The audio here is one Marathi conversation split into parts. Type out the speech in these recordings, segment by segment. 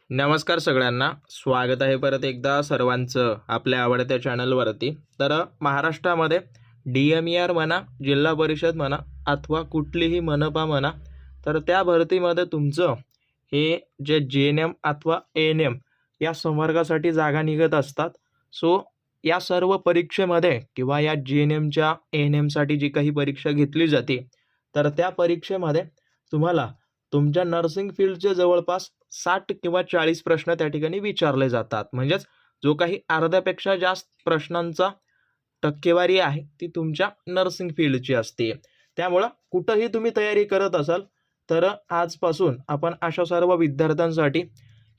नमस्कार सगळ्यांना, स्वागत आहे परत एकदा सर्वांचं आपल्या आवडत्या चॅनलवरती. तर महाराष्ट्रामध्ये DMER म्हणा, जिल्हा परिषद म्हणा अथवा कुठलीही मनपा म्हणा, तर त्या भरतीमध्ये तुमचं हे जे JNM अथवा ANM या संवर्गासाठी जागा निघत असतात. सो या सर्व परीक्षेमध्ये किंवा या JNMच्या ANMसाठी जी काही परीक्षा घेतली जाते, तर त्या परीक्षेमध्ये तुम्हाला तुमच्या नर्सिंग फील्डचे जवळपास 60 किंवा 40 प्रश्न त्या ठिकाणी विचारले जातात. म्हणजेच जो काही अर्ध्यापेक्षा जास्त प्रश्नांचा टक्केवारी आहे ती तुमच्या नर्सिंग फील्डची असते. त्यामुळं कुठंही तुम्ही तयारी करत असाल तर आजपासून आपण अशा सर्व विद्यार्थ्यांसाठी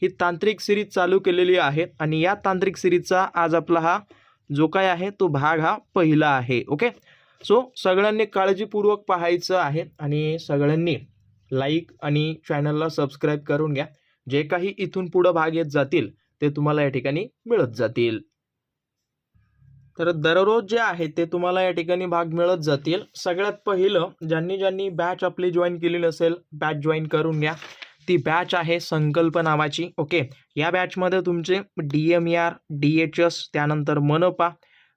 ही तांत्रिक सिरीज चालू केलेली आहे आणि या तांत्रिक सिरीजचा आज आपला हा जो काय आहे तो भाग हा पहिला आहे. ओके, सो सगळ्यांनी काळजीपूर्वक पाहायचं आहे आणि सगळ्यांनी लाईक आणि चॅनलला सबस्क्राईब करून घ्या. जे काही इथून पुढे भाग येत जातील ते तुम्हाला या ठिकाणी मिळत जातील. तर दररोज जे आहे ते तुम्हाला या ठिकाणी भाग मिळत जातील. सगळ्यात पहिलं ज्यांनी बॅच आपली जॉईन केली नसेल, बॅच जॉईन करून घ्या. ती बॅच आहे संकल्प नावाची. ओके, या बॅचमध्ये तुमचे DMER, DHS, त्यानंतर मनपा,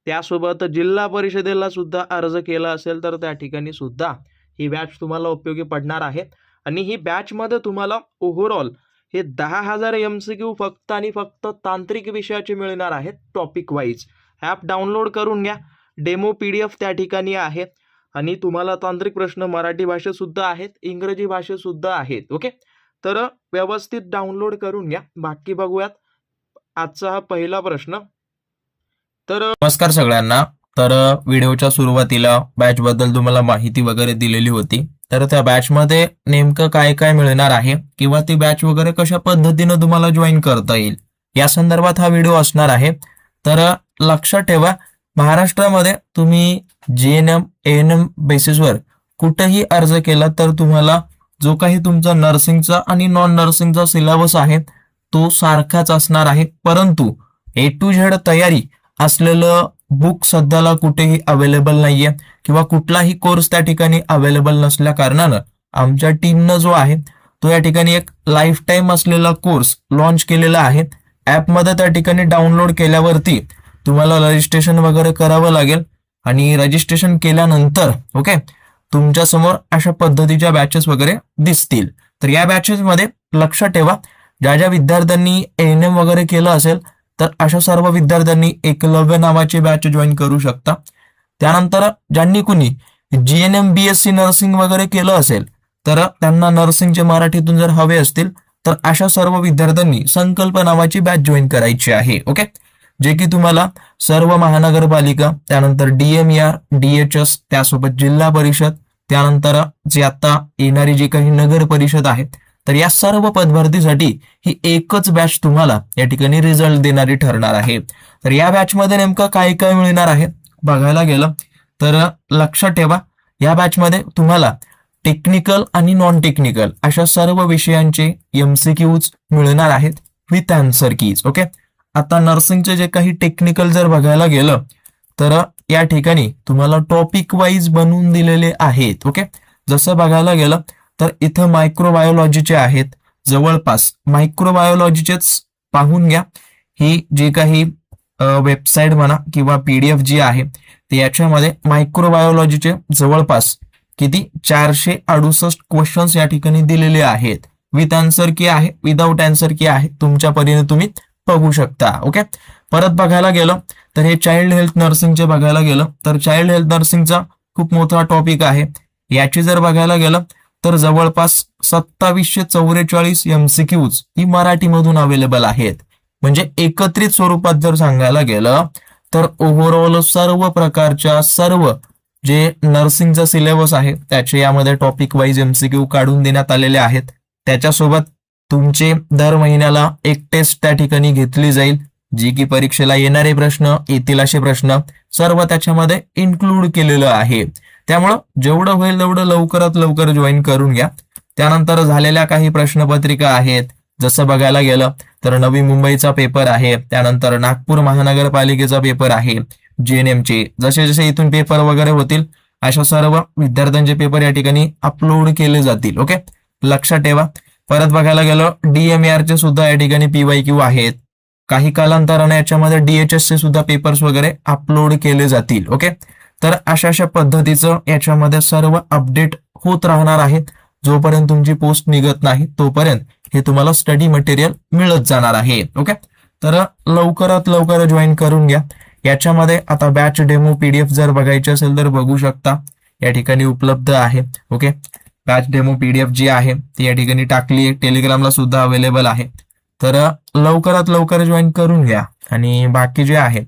त्यासोबत जिल्हा परिषदेला सुद्धा अर्ज केला असेल तर त्या ठिकाणी सुद्धा ही बॅच तुम्हाला उपयोगी पडणार आहे. आणि ही बॅचमध्ये तुम्हाला ओव्हरऑल हे 10,000 MCQ फक्त आणि फक्त तांत्रिक विषयाचे मिळणार आहेत, टॉपिक वाईज. ॲप डाउनलोड करून घ्या. डेमो PDF त्या ठिकाणी आहे आणि तुम्हाला तांत्रिक प्रश्न मराठी भाषेत सुद्धा आहेत, इंग्रजी भाषेत सुद्धा आहेत. ओके, तर व्यवस्थित डाउनलोड करून घ्या. बाकी बघूयात आजचा हा पहिला प्रश्न. तर नमस्कार सगळ्यांना. तर व्हिडिओच्या सुरुवातीला बॅच बद्दल तुम्हाला माहिती वगैरे दिलेली होती. तर त्या बॅचमध्ये नेमकं काय काय मिळणार आहे किंवा ती बॅच वगैरे कशा पद्धतीनं तुम्हाला जॉईन करता येईल या संदर्भात हा व्हिडिओ असणार आहे. तर लक्षात ठेवा, महाराष्ट्रामध्ये तुम्ही JNM ANM बेसिसवर कुठेही अर्ज केला तर तुम्हाला जो काही तुमचा नर्सिंगचा आणि नॉन नर्सिंगचा सिलेबस आहे तो सारखाच असणार आहे. परंतु A to Z तयारी असलेलं बुक सध्याला कुठेही अवेलेबल नाहीये किंवा कुठलाही कोर्स त्या ठिकाणी अवेलेबल नसल्या कारणानं आमच्या टीमनं जो आहे तो या ठिकाणी एक लाईफ टाईम असलेला कोर्स लॉन्च केलेला आहे. ॲपमध्ये त्या ठिकाणी डाउनलोड केल्यावरती तुम्हाला रजिस्ट्रेशन वगैरे करावं लागेल आणि रजिस्ट्रेशन केल्यानंतर ओके तुमच्या समोर अशा पद्धतीच्या बॅचेस वगैरे दिसतील. तर या बॅचेसमध्ये लक्षात ठेवा, ज्या विद्यार्थ्यांनी ANM वगैरे केलं असेल तर अशा सर्व विद्यार्थ्यांनी एकलव्य नावाची बॅच जॉईन करू शकता. त्यानंतर ज्यांनी कुणी JNM BSc नर्सिंग वगैरे केलं असेल तर त्यांना नर्सिंगचे मराठीतून जर हवे असतील तर अशा सर्व विद्यार्थ्यांनी संकल्प नावाची बॅच जॉईन करायची आहे. ओके, जे की तुम्हाला सर्व महानगरपालिका, त्यानंतर DMER, DHS, त्यासोबत जिल्हा परिषद, त्यानंतर जे आता येणारी जी काही नगर परिषद आहे तर या सर्व पदभरतीसाठी ही एकच बॅच तुम्हाला या ठिकाणी रिझल्ट देणारी ठरणार आहे. तर या बॅचमध्ये नेमकं काय काय मिळणार आहे बघायला गेलं तर लक्षात ठेवा, या बॅचमध्ये तुम्हाला टेक्निकल आणि नॉन टेक्निकल अशा सर्व विषयांचे MCQs मिळणार आहेत विथ आन्सर कीज. ओके, आता नर्सिंगचे जे काही टेक्निकल जर बघायला गेलं तर या ठिकाणी तुम्हाला टॉपिक वाईज बनवून दिलेले आहेत. ओके, जसं बघायला गेलं तर इथं मायक्रोबायोलॉजीचे आहेत, जवळपास मायक्रोबायोलॉजीचेच पाहून घ्या. ही जी काही वेबसाईट म्हणा किंवा PDF जी आहे ते याच्यामध्ये मायक्रोबायोलॉजीचे जवळपास किती 468 क्वेश्चन्स या ठिकाणी दिलेले आहेत. विथ आन्सर की आहे, विदाउट आन्सर की आहे, तुमच्या परीने तुम्ही बघू शकता. ओके, परत बघायला गेलं तर हे चाइल्ड हेल्थ नर्सिंगचे बघायला गेलं तर चाइल्ड हेल्थ नर्सिंगचा खूप मोठा टॉपिक आहे. याची जर बघायला गेलं तर जवळपास 2744 MCQs ही मराठीमधून अवेलेबल आहेत. म्हणजे एकत्रित स्वरूपात जर सांगायला गेलं तर ओव्हरऑल सर्व प्रकारच्या सर्व जे नर्सिंगचा सिलेबस आहे त्याचे यामध्ये टॉपिक वाईज MCQ काढून देण्यात आलेले आहेत. त्याच्यासोबत तुमचे दर महिन्याला एक टेस्ट त्या ठिकाणी घेतली जाईल, जी की परीक्षेला येणारे प्रश्न, येतील असे प्रश्न सर्व त्याच्यामध्ये इन्क्लूड केलेलं आहे. त्यामुळं जेवढं होईल तेवढं लवकरात लवकर जॉईन करून घ्या. त्यानंतर झालेल्या काही प्रश्नपत्रिका आहेत, जसं बघायला गेलं तर नवी मुंबईचा पेपर आहे, त्यानंतर नागपूर महानगरपालिकेचा पेपर आहे, JNMचे जसे जसे इथून पेपर वगैरे होतील अशा सर्व विद्यार्थ्यांचे पेपर या ठिकाणी अपलोड केले जातील. ओके, लक्षात ठेवा. परत बघायला गेलं DMAR चे सुद्धा या ठिकाणी PYQ आहेत. काही कालांतराने याच्यामध्ये DHS चे सुद्धा पेपर्स वगैरे अपलोड केले जातील. ओके, तर अशा पद्धतीचं याच्यामध्ये सर्व अपडेट होत राहणार आहे. जोपर्यंत तुमची पोस्ट निघत नाही तोपर्यंत हे तुम्हाला स्टडी मटेरियल मिळत जाणार आहे. ओके, तर लवकरात लवकर जॉईन करून घ्या. याच्यामध्ये आता बॅच डेमो PDF जर बघायची असेल तर बघू शकता, या ठिकाणी उपलब्ध आहे. ओके, बॅच डेमो PDF जी आहे ती या ठिकाणी टाकली आहे, टेलिग्रामला सुद्धा अवेलेबल आहे. तर लवकरात लवकर जॉईन करून घ्या. आणि बाकी जे आहे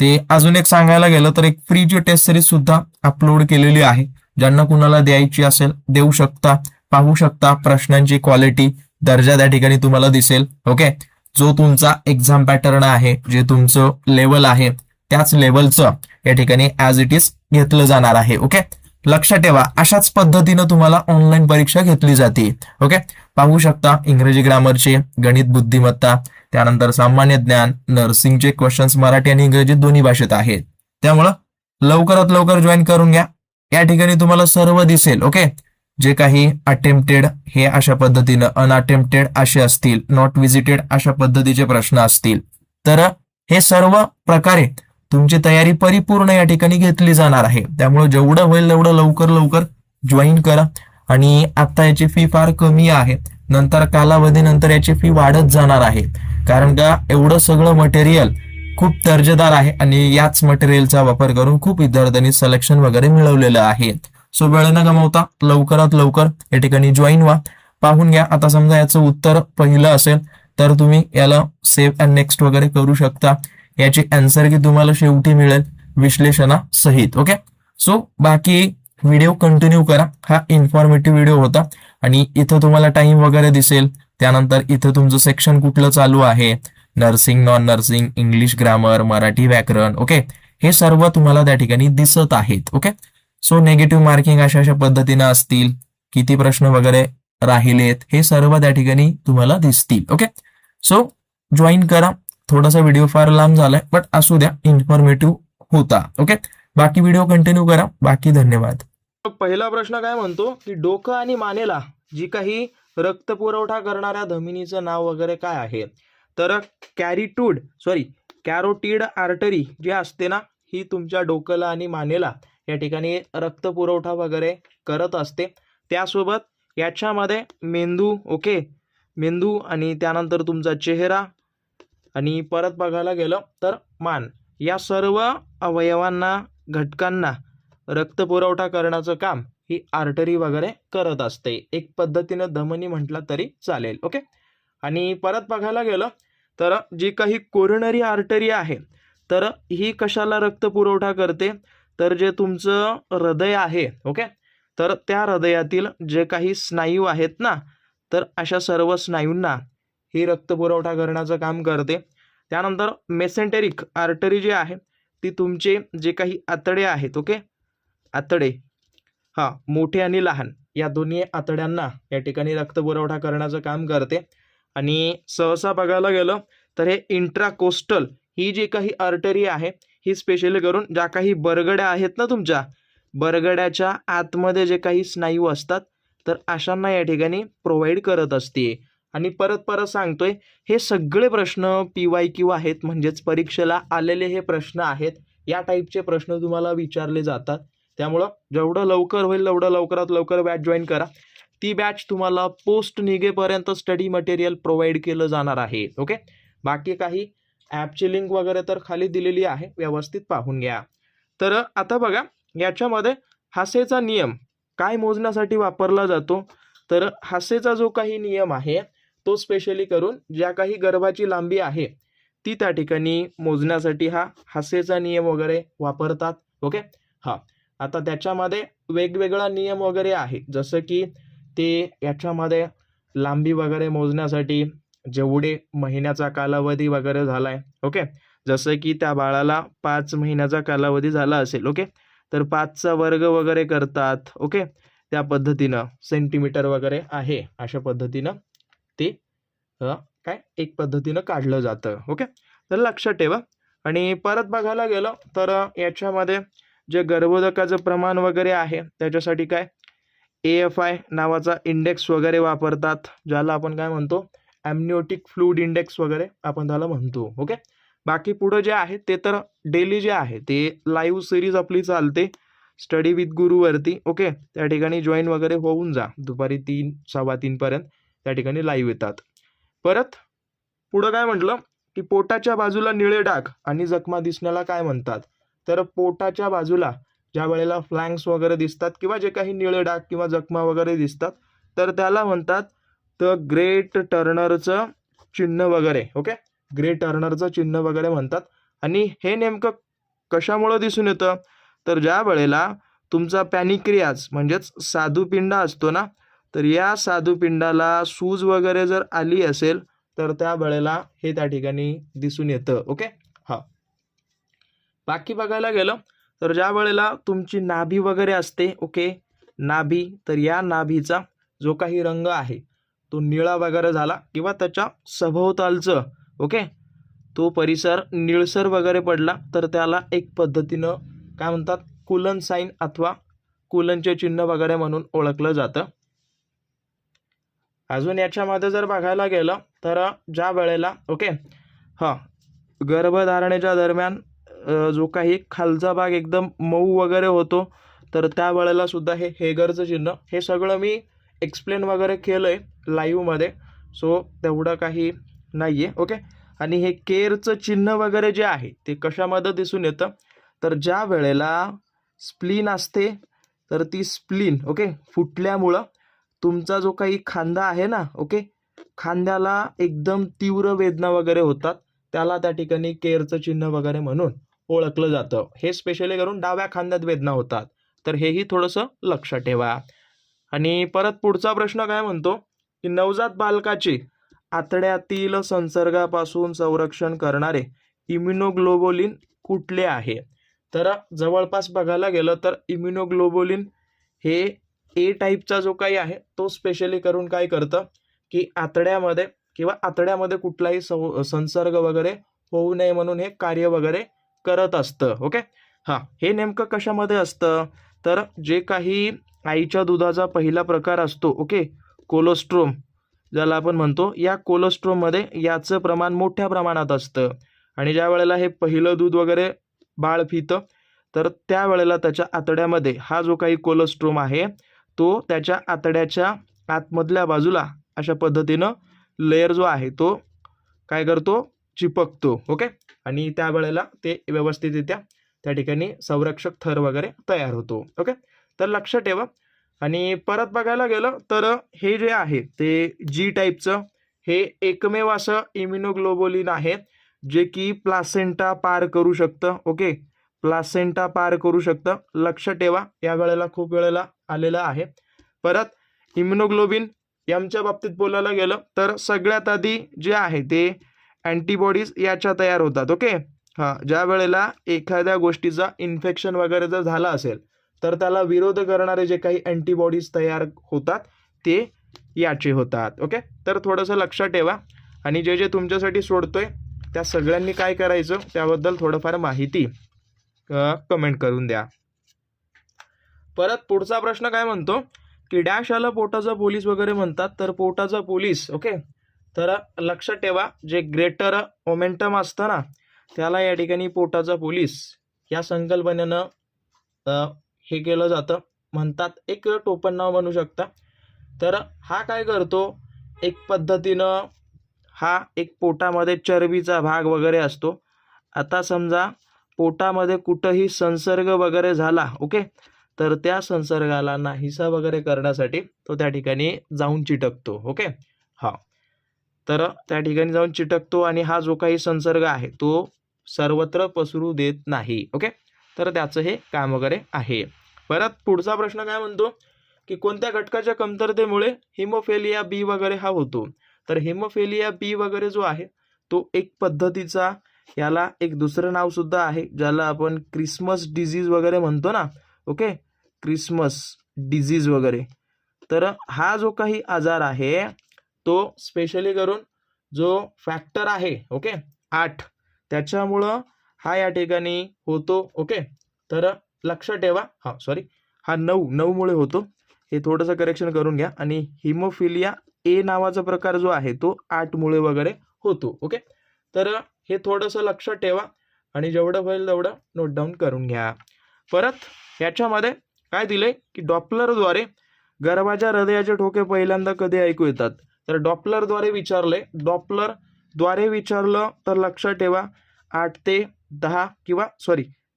ते अजून एक सांगायला गेलं तर एक फ्रीची टेस्ट सिरीज सुद्धा अपलोड केलेली आहे. ज्यांना कुणाला द्यायची असेल देऊ शकता, पाहू शकता. प्रश्नांची क्वालिटी, दर्जा त्या ठिकाणी तुम्हाला दिसेल. ओके, जो तुमचा एक्झाम पॅटर्न आहे, जे तुमचं लेवल आहे त्याच लेवलचं या ठिकाणी ऍज इट इज घेतलं जाणार आहे. ओके, लक्षात ठेवा अशाच पद्धतीनं तुम्हाला ऑनलाईन परीक्षा घेतली जाते. ओके, पाहू शकता इंग्रजी ग्रामरचे, गणित बुद्धिमत्ता, त्यानंतर सामान्य ज्ञान, नर्सिंगचे क्वेश्चन्स मराठी आणि इंग्रजी दोन्ही भाषेत आहेत. त्यामुळं लवकरात लवकर जॉईन करून घ्या. या ठिकाणी तुम्हाला सर्व दिसेल. ओके, जे काही अटेम्प्टेड हे अशा पद्धतीनं, अनअटेम्प्टेड असे असतील, नॉट व्हिजिटेड अशा पद्धतीचे प्रश्न असतील. तर हे सर्व प्रकारे तुमची तयारी परिपूर्ण या ठिकाणी घेतली जाणार आहे. त्यामुळे जेवढं होईल तेवढं लवकर लवकर जॉईन करा. आणि आता याची फी फार कमी आहे, नंतर कालावधीनंतर याची फी वाढत जाणार आहे. कारण का एवढं सगळं मटेरियल खूप दर्जेदार आहे आणि याच मटेरियलचा वापर करून खूप विद्यार्थ्यांनी सिलेक्शन वगैरे मिळवलेलं आहे. सो वेळ न गमावता लवकरात लवकर या ठिकाणी जॉईन व्हा. पाहून घ्या. आता समजा याचं उत्तर पहिलं असेल तर तुम्ही याला सेव्ह अँड नेक्स्ट वगैरे करू शकता. याची आन्सर की तुम्हाला शेवटी मिळेल विश्लेषणासहित. ओके, सो बाकी व्हिडिओ कंटिन्यू करा. हा इन्फॉर्मेटिव्ह व्हिडिओ होता. आणि इथं तुम्हाला टाइम वगैरे दिसेल. त्यानंतर इथं तुमचं सेक्शन कुठलं चालू आहे, nursing, non nursing, English grammar, Marathi व्याकरण. ओके, हे सर्व तुम्हाला त्या ठिकाणी दिसत आहेत. ओके, सो नेगेटिव्ह मार्किंग अशा पद्धतीनं असतील, किती प्रश्न वगैरे राहिलेत हे सर्व त्या ठिकाणी तुम्हाला दिसतील. ओके, सो जॉईन करा. थोडासा व्हिडिओ फार लांब झालाय बट असू द्या, इन्फॉर्मेटिव्ह होता. ओके, बाकी व्हिडिओ कंटिन्यू करा. बाकी धन्यवाद. पहिला प्रश्न काय म्हणतो की डोकं आणि मानेला जी काही रक्त पुरवठा करणाऱ्या धमनीचं नाव वगैरे काय आहे. तर कॅरोटिड आर्टरी जी असते ना, ही तुमच्या डोक्याला आणि मानेला या ठिकाणी रक्त पुरवठा वगैरे करत असते. त्यासोबत याच्यामध्ये मेंदू, ओके, मेंदू आणि त्यानंतर तुमचा चेहरा आणि परत बघायला गेलं तर मान, या सर्व अवयवांना, घटकांना रक्त पुरवठा करण्याचं काम ही आर्टरी वगैरे करत असते. एक पद्धतीनं धमनी म्हटलं तरी चालेल. ओके, आणि परत बघायला गेलं तर जी काही कोरोनरी आर्टरी आहे तर ही कशाला रक्त पुरवठा करते, तर जे तुमचं हृदय आहे, ओके, तर त्या हृदयातील जे काही स्नायू आहेत ना, तर अशा सर्व स्नायूंना ही रक्त पुरवठा करण्याचं काम करते. त्यानंतर मेसेंटेरिक आर्टरी जी आहे ती तुमचे जे काही आतडे आहेत, ओके, आतडे, हा, मोठे आणि लहान या दोन्ही आतड्यांना या ठिकाणी रक्त पुरवठा करण्याचं काम करते. आणि सहसा बघायला गेलं तर हे इंट्राकोस्टल ही जी काही आर्टरी आहे ही स्पेशली करून ज्या काही बरगड्या आहेत ना, तुमच्या बरगड्याच्या आतमध्ये जे काही स्नायू असतात तर अशांना या ठिकाणी प्रोव्हाइड करत असते. आणि परत सांगतोय, हे सगळे प्रश्न PYQ आहेत, म्हणजेच परीक्षेला आलेले हे प्रश्न आहेत. या टाईपचे प्रश्न तुम्हाला विचारले जातात. त्यामुळं जेवढं लवकर होईल तेवढं लवकरात लवकर बॅच जॉईन करा. ती बॅच तुम्हाला पोस्ट निघेपर्यंत स्टडी मटेरियल प्रोव्हाइड केलं जाणार आहे. ओके, बाकी काही ॲपची लिंक वगैरे तर खाली दिलेली आहे, व्यवस्थित पाहून घ्या. तर आता बघा, याच्यामध्ये हासेचा नियम काय मोजण्यासाठी वापरला जातो. तर हासेचा जो काही नियम आहे तो स्पेशली करून ज्या काही गर्भाची लांबी आहे ती त्या ठिकाणी मोजण्यासाठी हा हासेचा नियम वगैरे वापरतात. ओके, हा, आता त्याच्यामध्ये वेगवेगळा नियम वगैरे आहे, जसं की ते याच्यामध्ये लांबी वगैरे मोजण्यासाठी जेवढे महिन्याचा कालावधी वगैरे झालाय, ओके, जसं की त्या बाळाला 5 महिन्याचा कालावधी झाला असेल, ओके, तर 5चा वर्ग वगैरे करतात. ओके, त्या पद्धतीनं सेंटीमीटर वगैरे आहे, अशा पद्धतीनं ते काय एक पद्धतीनं काढलं जातं. ओके, तर लक्षात ठेवा. आणि परत बघायला गेलं तर याच्यामध्ये जे गर्भोदकाचं प्रमाण वगैरे आहे त्याच्यासाठी काय AFI नावाचा इंडेक्स वगैरे वापरतात, ज्याला आपण काय म्हणतो ॲम्निओटिक फ्लूइड इंडेक्स वगैरे आपण त्याला म्हणतो. ओके, बाकी पुढं जे आहे ते तर डेली जे आहे ते लाईव्ह सिरीज आपली चालते स्टडी विथ गुरुवरती. ओके, त्या ठिकाणी जॉईन वगैरे होऊन जा, दुपारी 3, 3:15 पर्यंत त्या ठिकाणी लाईव्ह येतात. परत पुढं काय म्हटलं की पोटाच्या बाजूला निळे डाग आणि जखमा दिसण्याला काय म्हणतात. तर पोटाच्या बाजूला ज्या वेळेला फ्लँक्स वगैरे दिसतात किंवा जे काही निळे डाग किंवा जखमा वगैरे दिसतात तर त्याला म्हणतात द ग्रेट टर्नरचं चिन्ह वगैरे. ओके, ग्रेट टर्नरचं चिन्ह वगैरे म्हणतात. आणि हे नेमकं कशामुळं दिसून येतं, तर ज्या वेळेला तुमचा पॅनिक्रियाज म्हणजेच स्वादुपिंड असतो ना, तर या स्वादुपिंडाला सूज वगैरे जर आली असेल तर त्या वेळेला हे त्या ठिकाणी दिसून येतं. ओके, हा. बाकी बघायला गेलं तर ज्या वेळेला तुमची नाभी वगैरे असते, ओके, नाभी, तर या नाभीचा जो काही रंग आहे तो निळा वगैरे झाला किंवा त्याच्या सभोवतालचं ओके तो परिसर निळसर वगैरे पडला तर त्याला एक पद्धतीनं काय म्हणतात कुलन साईन अथवा कुलनचे चिन्ह वगैरे म्हणून ओळखलं जातं. अजून याच्यामध्ये जर बघायला गेलं तर ज्या वेळेला ओके गर्भधारणेच्या दरम्यान जो काही खालचा भाग एकदम मऊ वगैरे होतो तर त्या वेळेला सुद्धा हे हेगरचं चिन्ह, हे सगळं मी एक्सप्लेन वगैरे केलं आहे लाईव्हमध्ये, सो तेवढं काही नाही आहे. ओके, आणि हे केअरचं चिन्ह वगैरे जे आहे ते कशामध्ये दिसून येतं, तर ज्या वेळेला स्प्लीन असते तर ती स्प्लीन ओके फुटल्यामुळं तुमचा जो काही खांदा आहे ना, ओके, खांद्याला एकदम तीव्र वेदना वगैरे होतात, त्याला त्या ठिकाणी केअरचं चिन्ह वगैरे म्हणून ओळखलं जातं. हे स्पेशली करून डाव्या खांद्यात वेदना होतात, तर हेही थोडंसं लक्षात ठेवा. आणि परत पुढचा प्रश्न काय म्हणतो की नवजात बालकाचे आतड्यातील संसर्गापासून संरक्षण करणारे इम्युनोग्लोबुलिन कुठले आहे. तर जवळपास बघायला गेलं तर इम्युनोग्लोबुलिन हे ए टाईपचा जो काही आहे तो स्पेशली करून काय करतं की आतड्यामध्ये कुठलाही संसर्ग वगैरे होऊ नये म्हणून हे कार्य वगैरे करत असतं. ओके, हां, हे नेमकं कशामध्ये असतं, तर जे काही आईच्या दुधाचा पहिला प्रकार असतो ओके कोलोस्ट्रोम ज्याला आपण म्हणतो, या कोलोस्ट्रोममध्ये याचं प्रमाण मोठ्या प्रमाणात असतं. आणि ज्या वेळेला हे पहिलं दूध वगैरे बाळ पितं तर त्यावेळेला त्याच्या आतड्यामध्ये हा जो काही कोलोस्ट्रोम आहे तो त्याच्या आतड्याच्या आतमधल्या बाजूला अशा पद्धतीनं लेयर जो आहे तो काय करतो चिपकतो. ओके, आणि त्यावेळेला ते व्यवस्थितरित्या त्या ठिकाणी संरक्षक थर वगैरे तयार होतो. ओके, तर लक्षात ठेवा. आणि परत बघायला गेलं तर हे जे आहे ते जी टाईपचं हे एकमेव असं इम्युनोग्लोबुलिन आहे जे की प्लासेंटा पार करू शकतं. ओके, प्लासेंटा पार करू शकतं, लक्षात ठेवा, या वेळेला खूप वेळेला आलेलं आहे. परत इम्युनोग्लोबिन यांच्या बाबतीत बोलायला गेलं तर सगळ्यात आधी जे आहे ते अँटीबॉडीज याच्या तयार होतात. ओके, हां, ज्या वेळेला एखाद्या गोष्टीचा इन्फेक्शन वगैरे जर झाला असेल तर त्याला विरोध करणारे जे काही अँटीबॉडीज तयार होतात ते याचे होतात. ओके, तर थोडंसं लक्षात ठेवा. आणि जे जे तुमच्यासाठी सोडतोय त्या सगळ्यांनी काय करायचं त्याबद्दल थोडंफार माहिती कमेंट करून द्या. परत पुढचा प्रश्न काय म्हणतो की डॅश आला पोटाचा पोलीस वगैरे म्हणतात, तर पोटाचा पोलीस ओके तर लक्षात ठेवा जे ग्रेटर मोमेंटम असतं ना त्याला या ठिकाणी पोटाचा पोलीस या संकल्पनेनं हे केलं जातं, म्हणतात, एक टोपण नाव म्हणू शकता. तर हा काय करतो एक पद्धतीनं हा एक पोटामध्ये चरबीचा भाग वगैरे असतो. आता समजा पोटामध्ये कुठंही संसर्ग वगैरे झाला ओके तर त्या संसर्गाला नाहीसा वगैरे करण्यासाठी तो त्या ठिकाणी जाऊन चिटकतो. ओके, हां, तर त्या ठिकाणी जाऊन चिटकतो आणि हा जो काही संसर्ग आहे तो सर्वत्र पसरू देत नाही. ओके, तर त्याचं हे काम वगैरे आहे. परत पुढचा प्रश्न काय म्हणतो की कोणत्या घटकाच्या कमतरतेमुळे हिमोफेलिया बी वगैरे हा होतो. तर हिमोफेलिया बी वगैरे जो आहे तो एक पद्धतीचा याला एक दुसरं नाव सुद्धा आहे ज्याला आपण क्रिसमस डिझीज वगैरे म्हणतो ना. ओके, क्रिसमस डिझीज वगैरे, तर हा जो काही आजार आहे तो स्पेशली करून जो फॅक्टर आहे ओके 8 त्याच्यामुळं हा या ठिकाणी होतो. ओके, तर लक्षात ठेवा, हा 9 मुळे होतो. हे थोडंसं करेक्शन करून घ्या. आणि हिमोफिलिया ए नावाचा प्रकार जो आहे तो 8 मुळे वगैरे होतो. ओके, तर हे थोडंसं लक्षात ठेवा आणि जेवढं होईल तेवढं नोट डाऊन करून घ्या. परत ह्याच्यामध्ये काय दिलंय की डॉपलरद्वारे गर्भाच्या हृदयाचे ठोके पहिल्यांदा कधी ऐकू येतात. तर डॉपलरद्वारे विचारलं तर लक्षात ठेवा 8 ते 10 किंवा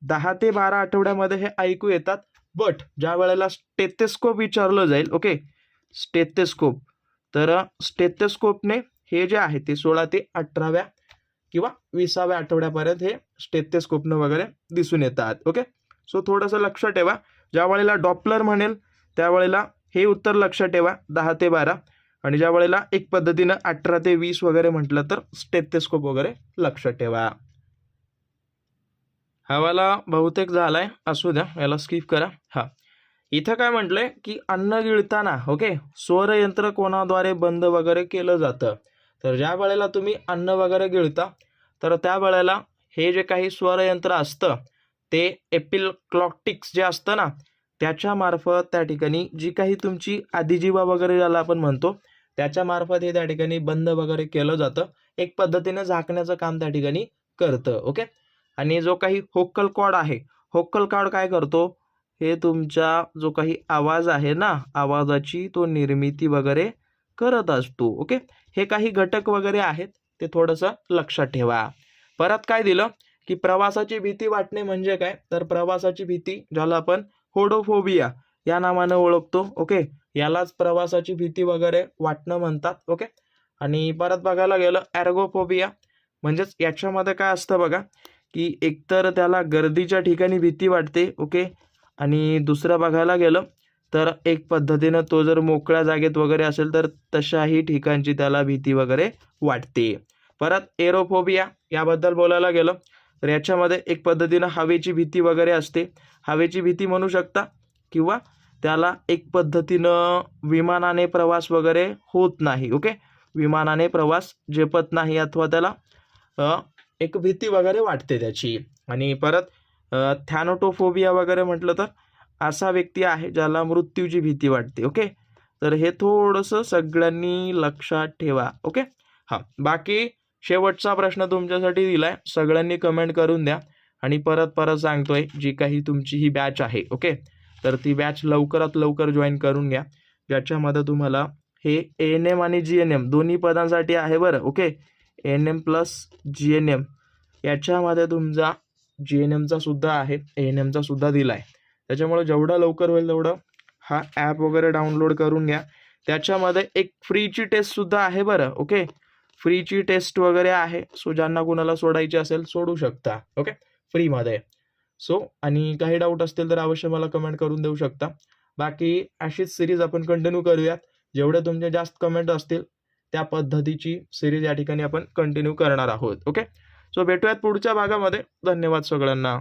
10 ते 12 आठवड्यामध्ये हे ऐकू येतात. बट ज्या वेळेला स्टेथोस्कोप विचारलं जाईल, ओके, स्टेथोस्कोप, तर स्टेथोस्कोपने हे जे आहे ते 16 ते 18व्या किंवा 20व्या आठवड्यापर्यंत हे स्टेथोस्कोपनं वगैरे दिसून येतात. ओके, सो थोडंसं लक्षात ठेवा. ज्या वेळेला डॉपलर म्हणेल त्यावेळेला हे उत्तर लक्षात ठेवा 10 ते 12, आणि ज्या वेळेला एक पद्धतीनं 18 ते 20 वगैरे म्हटलं तर स्टेथोस्कोप वगैरे लक्षात ठेवा. हा वाला बहुतेक झालाय, असू द्या, याला स्किप करा. इथं काय म्हटलंय की अन्न गिळताना, ओके, स्वरयंत्र कोणाद्वारे बंद वगैरे केलं जातं. तर ज्या वेळेला तुम्ही अन्न वगैरे गिळता तर त्यावेळेला हे जे काही स्वरयंत्र असतं ते एपिग्लॉटिक्स जे असतं ना त्याच्या मार्फत त्या ठिकाणी जी काही तुमची आदिजीवा वगैरे ज्याला आपण म्हणतो त्याच्या मार्फत हे त्या ठिकाणी बंद वगैरे केलं जातं. एक पद्धतीनं झाकण्याचं काम त्या ठिकाणी करतं. ओके, आणि जो काही होक्कल कॉर्ड आहे, होक्कल कॉर्ड काय करतो, हे तुमचा जो काही आवाज आहे ना, आवाजाची तो निर्मिती वगैरे करत असतो. ओके, हे काही घटक वगैरे आहेत, ते थोडंसं लक्षात ठेवा. परत काय दिलं की प्रवासाची भीती वाटणे म्हणजे काय, तर प्रवासाची भीती ज्याला आपण होडोफोबिया या नावानं ओळखतो. ओके, यालाच प्रवासाची भीती वगैरे वाटणं म्हणतात. ओके, आणि परत बघायला गेलं ॲर्गोफोबिया, म्हणजेच याच्यामध्ये काय असतं बघा की एकतर त्याला गर्दीच्या ठिकाणी भीती वाटते. ओके, आणि दुसरं बघायला गेलं तर एक पद्धतीनं तो जर मोकळ्या जागेत वगैरे असेल तर तशाही ठिकाणची त्याला भीती वगैरे वाटते. परत एरोफोबिया याबद्दल बोलायला गेलं तर याच्यामध्ये एक पद्धतीनं हवेची भीती वगैरे असते. हवेची भीती म्हणू शकता, किंवा त्याला एक पद्धतीनं विमानाने प्रवास वगैरे होत नाही. ओके, विमानाने प्रवास झेपत नाही अथवा त्याला एक भीती वगैरे वाटते त्याची. आणि परत थॅनोटोफोबिया वगैरे म्हटलं तर असा व्यक्ती आहे ज्याला मृत्यूची भीती वाटते. ओके, तर हे थोडंसं सगळ्यांनी लक्षात ठेवा. ओके, बाकी शेवटचा प्रश्न तुमच्यासाठी दिलाय, सगळ्यांनी कमेंट करून द्या. आणि परत सांगतोय, जी काही तुमची ही बॅच आहे, ओके, तर ती बॅच लवकरात लवकर जॉईन करून घ्या, ज्याच्यामध्ये तुम्हाला हे ANM आणि GNM दोन्ही पदांसाठी आहे बरं. ओके, ANM प्लस GNM, याच्यामध्ये तुमचा GNMचा सुद्धा आहे, ANMचा सुद्धा दिला आहे. त्याच्यामुळे जेवढं लवकर होईल तेवढं हा ॲप वगैरे डाउनलोड करून घ्या. त्याच्यामध्ये एक फ्रीची टेस्टसुद्धा आहे बरं. ओके, फ्रीची टेस्ट वगैरे आहे, सो ज्यांना कुणाला सोडायची असेल सोडू शकता. ओके, फ्रीमध्ये. सो आणि काही डाऊट असतील तर अवश्य मला कमेंट करून देऊ शकता. बाकी अशीच सिरीज आपण कंटिन्यू करूयात. जेवढे तुमचे जास्त कमेंट असतील त्या पद्धतीची सिरीज या ठिकाणी आपण कंटिन्यू करणार आहोत. ओके, सो भेटूयात पुढच्या भागामध्ये. धन्यवाद सगळ्यांना.